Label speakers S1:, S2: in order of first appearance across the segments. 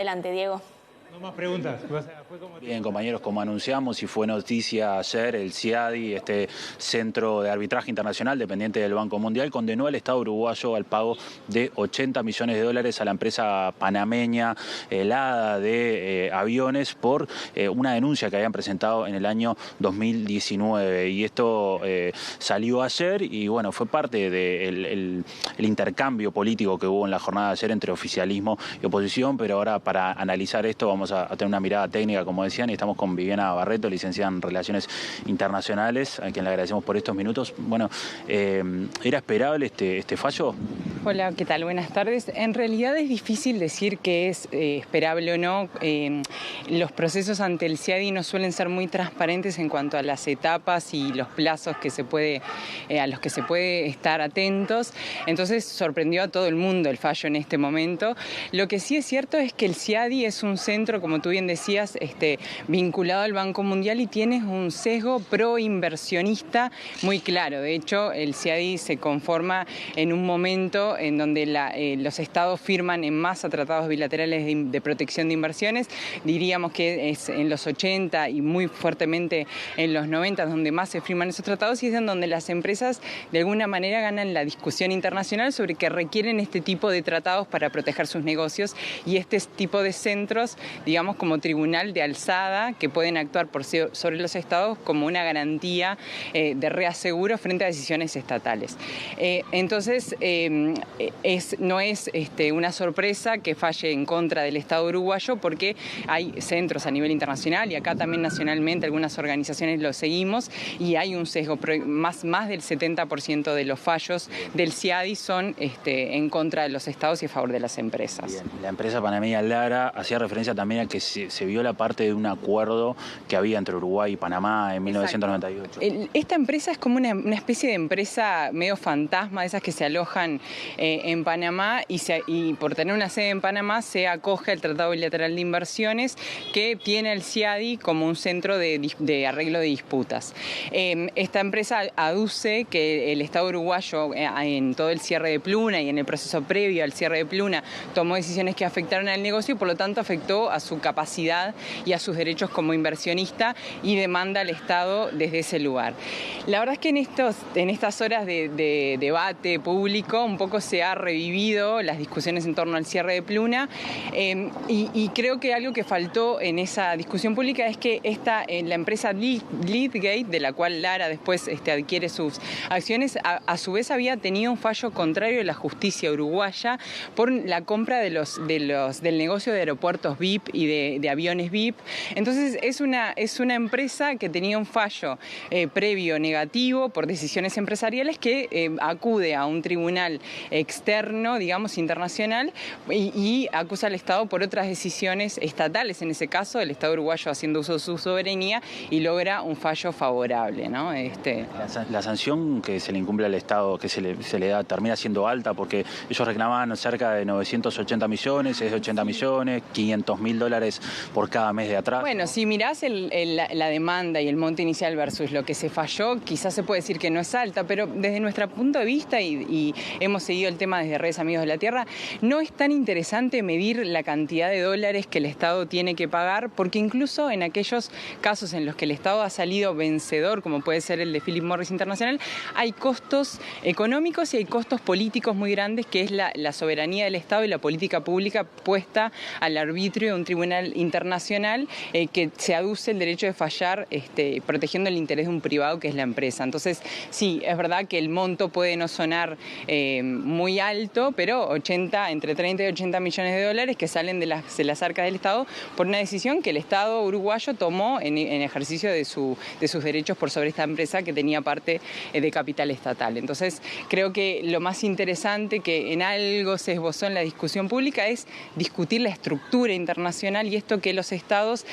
S1: Adelante, Diego.
S2: No más preguntas.
S3: Bien, compañeros, como anunciamos y fue noticia ayer, el CIADI, este Centro de Arbitraje Internacional dependiente del Banco Mundial, condenó al Estado uruguayo al pago de 80 millones de dólares a la empresa panameña LADA de aviones por una denuncia que habían presentado en el año 2019. Y esto salió ayer y bueno, fue parte del intercambio político que hubo en la jornada de ayer entre oficialismo y oposición, pero ahora para analizar esto vamos a tener una mirada técnica, como decían, y estamos con Viviana Barreto, licenciada en Relaciones Internacionales, a quien le agradecemos por estos minutos. Bueno, ¿era esperable este fallo?
S4: Hola, ¿qué tal? Buenas tardes. En realidad es difícil decir que es esperable o no. Los procesos ante el CIADI no suelen ser muy transparentes en cuanto a las etapas y los plazos que a los que se puede estar atentos. Entonces sorprendió a todo el mundo el fallo en este momento. Lo que sí es cierto es que el CIADI es un centro, como tú bien decías, vinculado al Banco Mundial y tiene un sesgo pro-inversionista muy claro. De hecho, el CIADI se conforma en un momento en donde los estados firman en masa tratados bilaterales de protección de inversiones. Diríamos que es en los 80 y muy fuertemente en los 90 donde más se firman esos tratados, y es en donde las empresas de alguna manera ganan la discusión internacional sobre que requieren este tipo de tratados para proteger sus negocios, y este tipo de centros, digamos, como tribunal de alzada que pueden actuar sobre los estados como una garantía de reaseguro frente a decisiones estatales. Entonces, no es una sorpresa que falle en contra del Estado uruguayo, porque hay centros a nivel internacional y acá también nacionalmente algunas organizaciones lo seguimos, y hay un sesgo. Más del 70% de los fallos del CIADI son en contra de los estados y a favor de las empresas.
S3: Bien. La empresa panameña LADA hacía referencia también a que se viola parte de un acuerdo que había entre Uruguay y Panamá en 1998.
S4: Esta empresa es como una especie de empresa medio fantasma, de esas que se alojan en Panamá, y por tener una sede en Panamá se acoge al Tratado Bilateral de Inversiones que tiene el CIADI como un centro de arreglo de disputas. Esta empresa aduce que el Estado uruguayo en todo el cierre de Pluna y en el proceso previo al cierre de Pluna tomó decisiones que afectaron al negocio y por lo tanto afectó a su capacidad y a sus derechos como inversionista, y demanda al Estado desde ese lugar. La verdad es que en estas horas de debate público un poco se ha revivido las discusiones en torno al cierre de Pluna, y creo que algo que faltó en esa discusión pública es que la empresa Leadgate, de la cual Lara después adquiere sus acciones, a su vez había tenido un fallo contrario de la justicia uruguaya por la compra del negocio de aeropuertos VIP y de aviones VIP. Entonces es una empresa que tenía un fallo previo negativo por decisiones empresariales que acude a un tribunal externo, digamos, internacional, y acusa al Estado por otras decisiones estatales, en ese caso el Estado uruguayo haciendo uso de su soberanía, y logra un fallo favorable, ¿no?
S3: La sanción que se le incumple al Estado, que se le da, termina siendo alta, porque ellos reclamaban cerca de 980 millones, es de 80 millones, 500.000 dólares por cada mes de atraso.
S4: Bueno, si mirás la demanda y el monto inicial versus lo que se falló, quizás se puede decir que no es alta, pero desde nuestro punto de vista, y hemos seguido el tema desde Redes Amigos de la Tierra, no es tan interesante medir la cantidad de dólares que el Estado tiene que pagar, porque incluso en aquellos casos en los que el Estado ha salido vencedor, como puede ser el de Philip Morris Internacional, hay costos económicos y hay costos políticos muy grandes, que es la soberanía del Estado y la política pública puesta al arbitrio de un tribunal internacional que se aduce el derecho de fallar protegiendo el interés de un privado, que es la empresa. Entonces, sí, es verdad que el monto puede no sonar muy alto, pero entre 30 y 80 millones de dólares que salen de las arcas del Estado por una decisión que el Estado uruguayo tomó en ejercicio de sus derechos por sobre esta empresa que tenía parte de capital estatal. Entonces, creo que lo más interesante que en algo se esbozó en la discusión pública es discutir la estructura internacional, y esto que los estados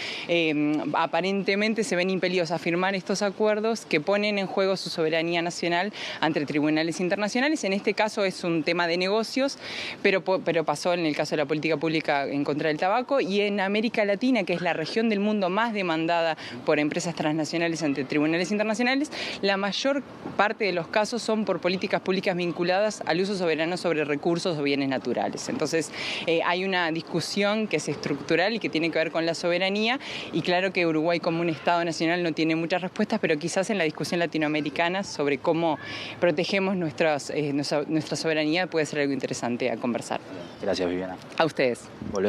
S4: aparentemente se ven impelidos a firmar estos acuerdos que ponen en juego su soberanía nacional ante tribunales internacionales. En este caso es es un tema de negocios, pero pasó en el caso de la política pública en contra del tabaco, y en América Latina, que es la región del mundo más demandada por empresas transnacionales ante tribunales internacionales, la mayor parte de los casos son por políticas públicas vinculadas al uso soberano sobre recursos o bienes naturales. Entonces, hay una discusión que es estructural y que tiene que ver con la soberanía, y claro que Uruguay como un Estado nacional no tiene muchas respuestas, pero quizás en la discusión latinoamericana sobre cómo protegemos nuestra soberanía puede ser algo interesante a conversar.
S3: Gracias, Viviana.
S4: A ustedes.
S3: Volvemos.